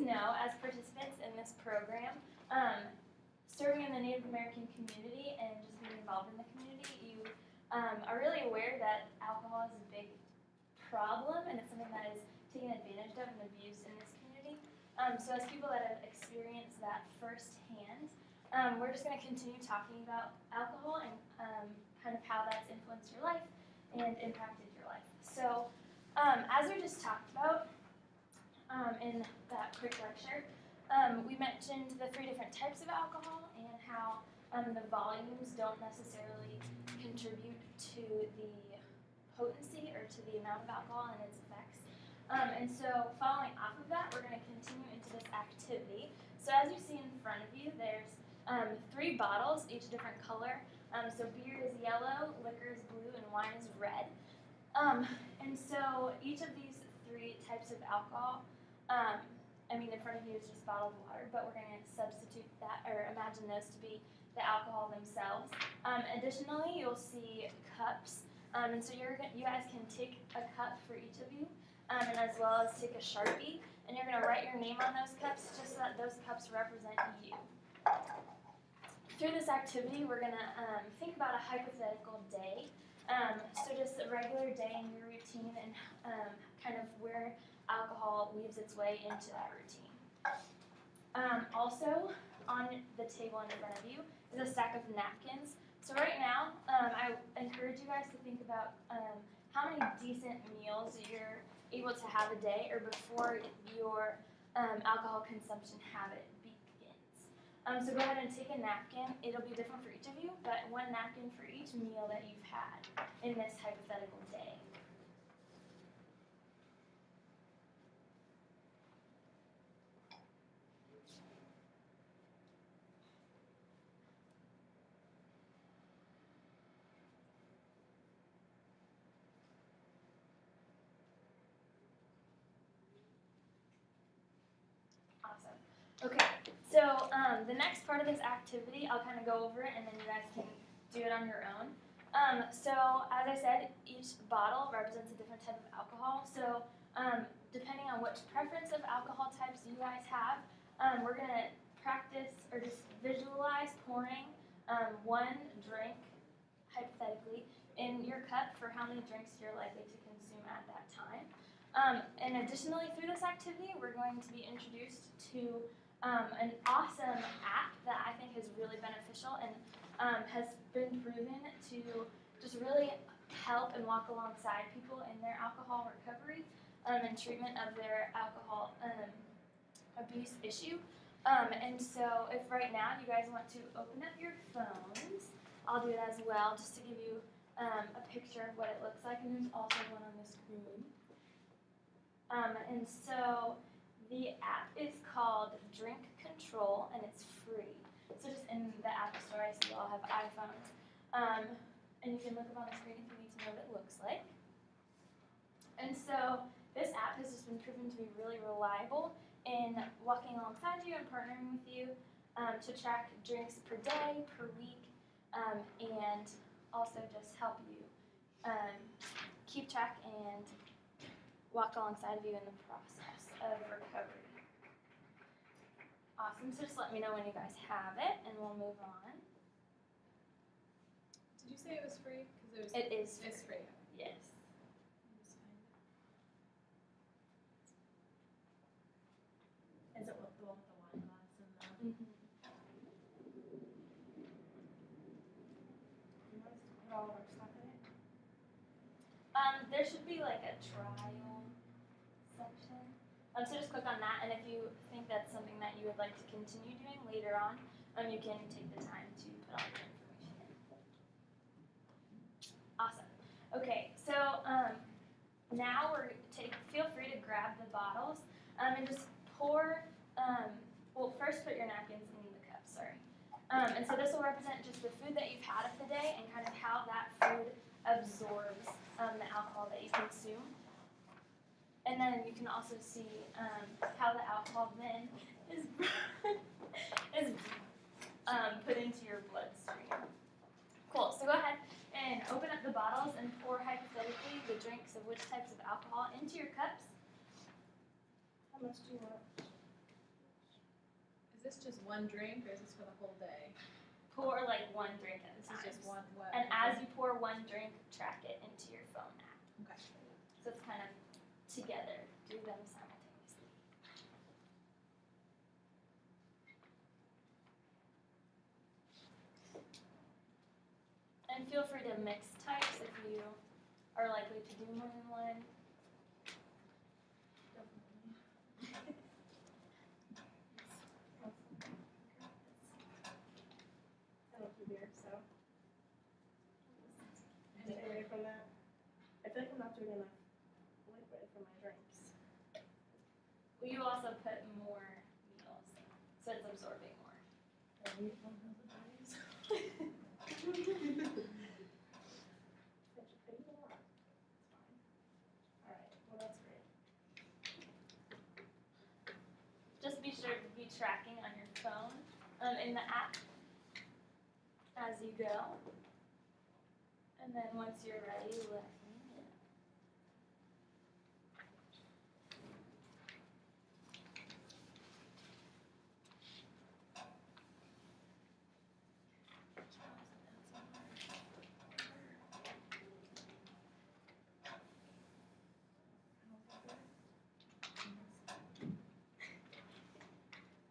know, as participants in this program, serving in the Native American community and just being involved in the community, you are really aware that alcohol is a big problem and it's something that is taken advantage of and abused in this community. So as people that have experienced that firsthand, we're just going to continue talking about alcohol and kind of how that's influenced your life and impacted your life. So as we just talked about in that quick lecture, we mentioned the 3 different types of alcohol and how the volumes don't necessarily contribute to the potency or to the amount of alcohol and its effects. And so following off of that, we're going to continue into this activity. So as you see in front of you, there's 3 bottles, each a different color. So beer is yellow, liquor is blue, and wine is red. And so each of these 3 types of alcohol, in front of you is just bottled water, but we're going to substitute that, or imagine those to be the alcohol themselves. Additionally, you'll see cups, and so you guys can take a cup for each of you, and as well as take a Sharpie, and you're going to write your name on those cups just so that those cups represent you. Through this activity, we're going to think about a hypothetical day, so just a regular day in your routine and kind of where alcohol weaves its way into that routine. Also, on the table in front of you is a stack of napkins. So right now, I encourage you guys to think about how many decent meals you're able to have a day or before your alcohol consumption habit begins. So go ahead and take a napkin. It'll be different for each of you, but 1 napkin for each meal that you've had in this hypothetical day. Awesome. Okay, so the next part of this activity, I'll kind of go over it and then you guys can do it on your own. So as I said, each bottle represents a different type of alcohol. So depending on which preference of alcohol types you guys have, we're going to practice or just visualize pouring 1 drink, hypothetically, in your cup for how many drinks you're likely to consume at that time. And additionally, through this activity, we're going to be introduced to an awesome app that I think is really beneficial and has been proven to just really help and walk alongside people in their alcohol recovery and treatment of their alcohol abuse issue. And so if right now you guys want to open up your phones, I'll do it as well just to give you a picture of what it looks like, and there's also one on the screen. And so the app is called Drink Control, and it's free. So just in the App Store, I see you all have iPhones. And you can look up on the screen if you need to know what it looks like. And so this app has just been proven to be really reliable in walking alongside you and partnering with you to track drinks per day, per week, and also just help you keep track and walk alongside of you in the process of recovery. Awesome, so just let me know when you guys have it and we'll move on. Did you say it was free? It is free. It's free. Yes. Is it the one with the wine glass and the... Mm-hmm. You want us to put all of our stuff in it? There should be like a trial section. So just click on that, and if you think that's something that you would like to continue doing later on, you can take the time to put all your information in. Awesome. Okay, so now feel free to grab the bottles and just pour. Well, first put your napkins in the cup. Sorry. And so this will represent just the food that you've had of the day and kind of how that food absorbs the alcohol that you consume. And then you can also see how the alcohol then is put into your bloodstream. Cool, so go ahead and open up the bottles and pour hypothetically the drinks of which types of alcohol into your cups. How much do you want? this just one drink, or is this for the whole day? Pour like one drink at a This time. is just one. What? And as you pour one drink, track it into your phone app. Okay. So it's kind of together. Do them simultaneously. And feel free to mix types if you are likely to do more than one. I don't do beer, so stay away from that. I feel like I'm not doing enough liquid for my drinks. Well, you also put more meals, so it's absorbing more. Alright, well that's great. Just be sure to be tracking on your phone in the app as you go. And then once you're ready, let me know.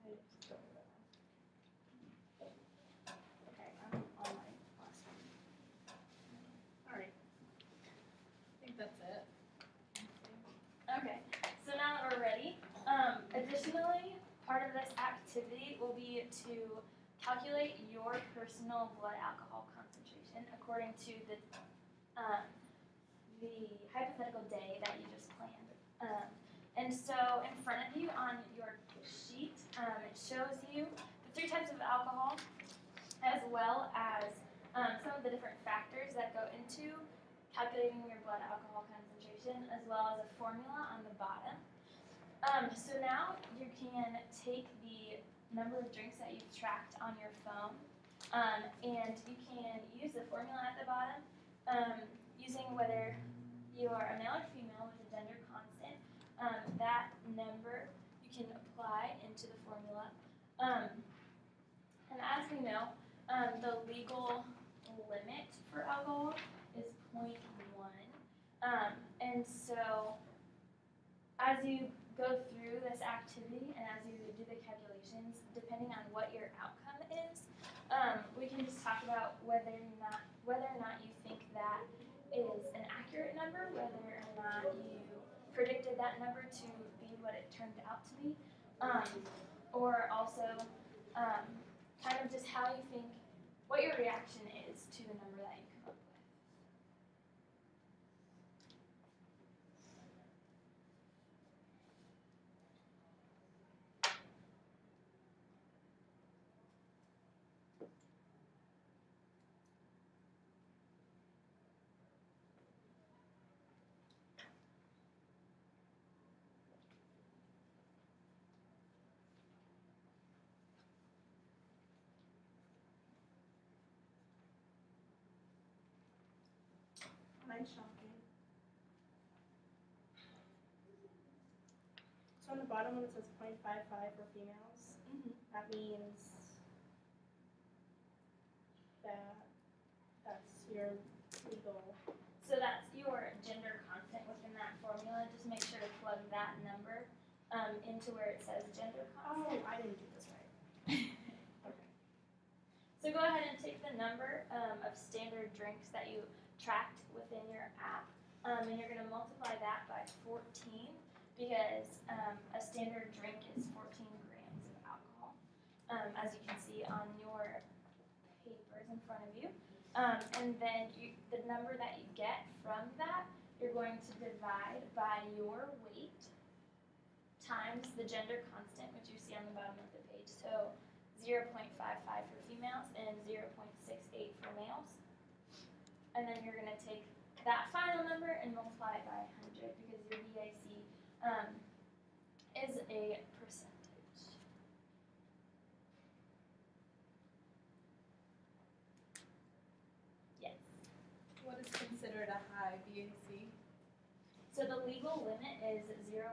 I just don't know. Okay, I'm on my last one. Alright. I think that's it. Okay, so now that we're ready, additionally, part of this activity will be to calculate your personal blood alcohol concentration according to the hypothetical day that you just planned. And so in front of you on your sheet, it shows you the 3 types of alcohol as well as some of the different factors that go into calculating your blood alcohol concentration, as well as a formula on the bottom. So now you can take the number of drinks that you've tracked on your phone, and you can use the formula at the bottom, using whether you are a male or female with a gender constant. That number you can apply into the formula. And as we know, the legal limit for alcohol is 0.1. And so as you go through this activity and as you do the calculations, depending on what your outcome is, we can just talk about whether or not you think that is an accurate number, whether or not you predicted that number to be what it turned out to be, or also kind of just how you think, what your reaction is to the number that you come up with. Mine's shocking. So on the bottom when it says 0.55 for females, that means that's your legal. So that's your gender constant within that formula. Just make sure to plug that number into where it says gender Oh, constant. I didn't do this right. Okay. So go ahead and take the number of standard drinks that you tracked within your app, and you're going to multiply that by 14 because a standard drink is 14 grams of alcohol, as you can see on your papers in front of you. And then the number that you get from that, you're going to divide by your weight times the gender constant, which you see on the bottom of the page. So 0.55 for females and 0.68 for males. And then you're going to take that final number and multiply it by 100 because your VIC is a percentage. Yes. What is considered a high VAC? So the legal limit is 0.1.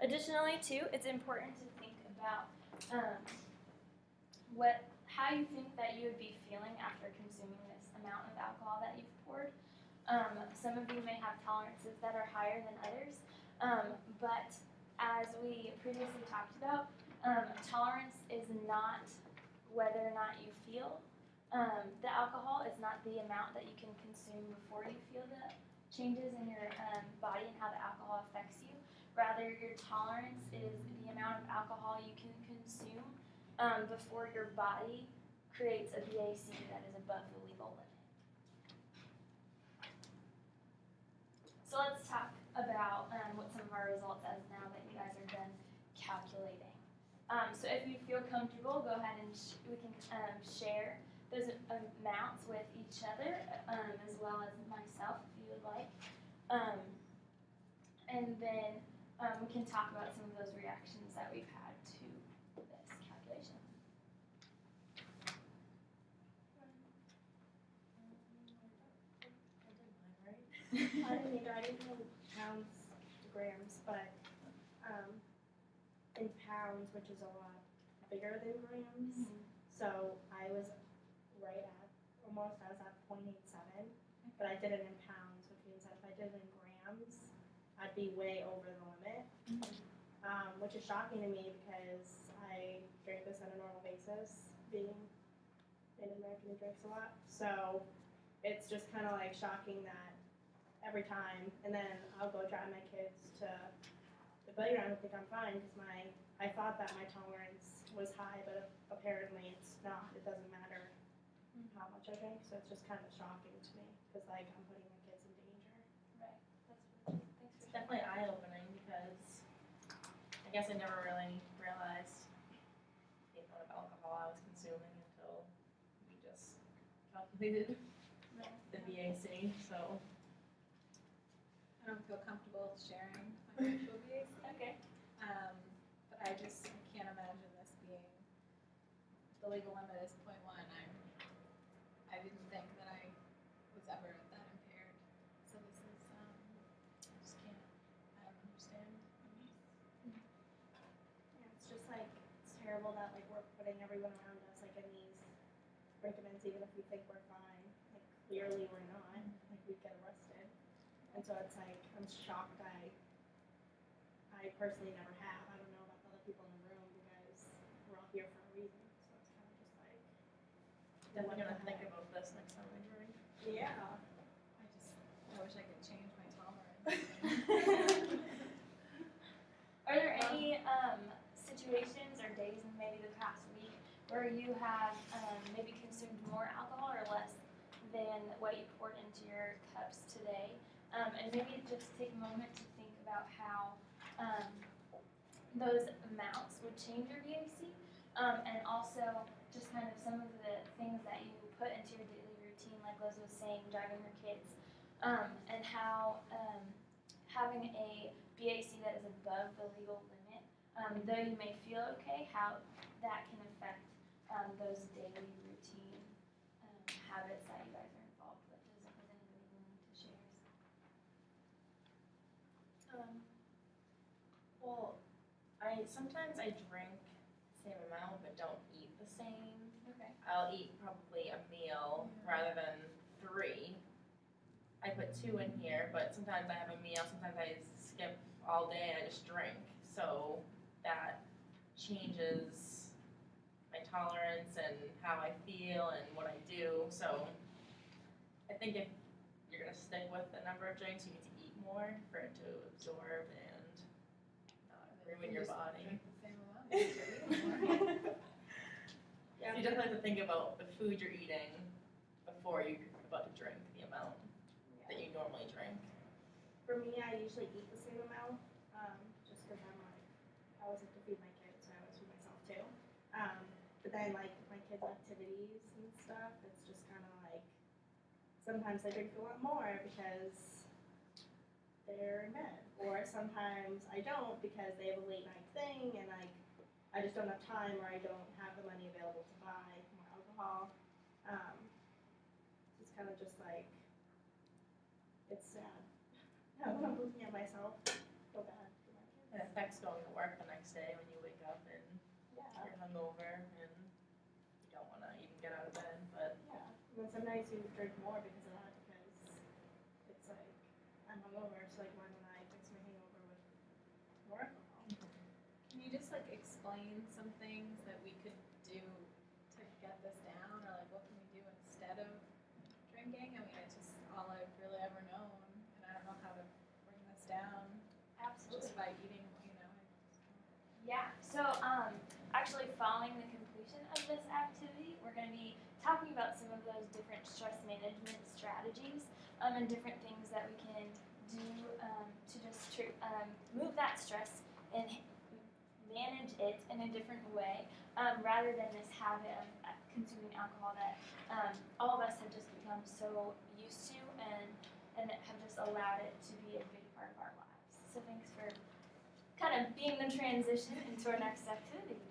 Additionally, too, it's important to think about how you think that you would be feeling after consuming this amount of alcohol that you've poured. Some of you may have tolerances that are higher than others, but as we previously talked about, tolerance is not whether or not you feel the alcohol. It's not the amount that you can consume before you feel the changes in your body and how the alcohol affects you. Rather, your tolerance is the amount of alcohol you can consume before your body creates a BAC that is above the legal limit. So let's talk about what some of our results as now that you guys are done calculating. So if you feel comfortable, go ahead and we can share those amounts with each other as well as myself if you would like. And then we can talk about some of those reactions that we've had to this calculation. I didn't know pounds to grams, but in pounds, which is a lot bigger than grams. So I was right at almost. I was at 0.87, but I did it in pounds, which means that if I did it in grams, I'd be way over the limit. Which is shocking to me because I drink this on a normal basis, being an American who drinks a lot. So it's just kind of like shocking that every time, and then I'll go drive my kids to the playground and think I'm fine because I thought that my tolerance was high, but apparently it's not. It doesn't matter how much I drink, so it's just kind of shocking to me because like I'm putting my kids in danger. Right. Thanks It's for definitely eye-opening because I guess I never really realized the amount of alcohol I was consuming until we just calculated the BAC, so. I don't feel comfortable sharing my actual BAC. Okay. But I can't imagine this being, the legal limit is 0.1. I didn't think that I was ever that impaired. So this is, I just can't, I don't understand. Yeah, it's just like it's terrible that like we're putting everyone around us like in these predicaments, even if we think we're fine. Like clearly we're not. Like we get arrested, and so it's like I'm shocked. I personally never have. I don't know about the other people in the room because we're all here for a reason. So it's kind of just like Definitely gonna think about this next time I drink. yeah. I wish I could change my tolerance. Are there any situations or days in maybe the past week where you have maybe consumed more alcohol or less than what you poured into your cups today? And maybe just take a moment to think about how those amounts would change your BAC, and also just kind of some of the things that you put into your daily routine, like Liz was saying, driving your kids, and how having a BAC that is above the legal limit, though you may feel okay, how that can affect those daily routine habits that you guys are involved with. Is anybody willing to share? Well, sometimes I drink the same amount but don't eat the same. Okay. I'll eat probably a meal rather than 3. I put 2 in here, but sometimes I have a meal, sometimes I skip all day and I just drink. So that changes my tolerance and how I feel and what I do. So I think if you're gonna stick with the number of drinks, you need to eat more for it to absorb and not ruin your body. Drink the same amount. You should eat more. Yeah. You definitely have to think about the food you're eating before you're about to drink the amount that you normally drink. For me, I usually eat the same amount, just because I'm like, I always have to feed my kids, so I always feed myself too. But then like with my kids' activities and stuff, it's just kind of like, sometimes I drink a lot more because they're in bed, or sometimes I don't because they have a late night thing and like, I just don't have time or I don't have the money available to buy more alcohol. It's kind of just like, it's sad. When I'm looking at myself, I feel bad for my kids. It affects going to work the next day when you wake up and Yeah. you're hungover and you don't want to even get out of bed, but Yeah. And then some nights you drink more because of that, because it's like, I'm hungover, so like, why don't I fix my hangover with more alcohol? Can you just like explain some things that we could do to get this down, or like what can we do instead of drinking? I mean, it's just all I've really ever known, and I don't know how to bring this down Absolutely. just by eating, you know. Yeah, so actually following the completion of this activity, we're going to be talking about some of those different stress management strategies and different things that we can do to just move that stress and manage it in a different way rather than this habit of consuming alcohol that all of us have just become so used to and have just allowed it to be a big part of our lives. So thanks for kind of being the transition into our next activity.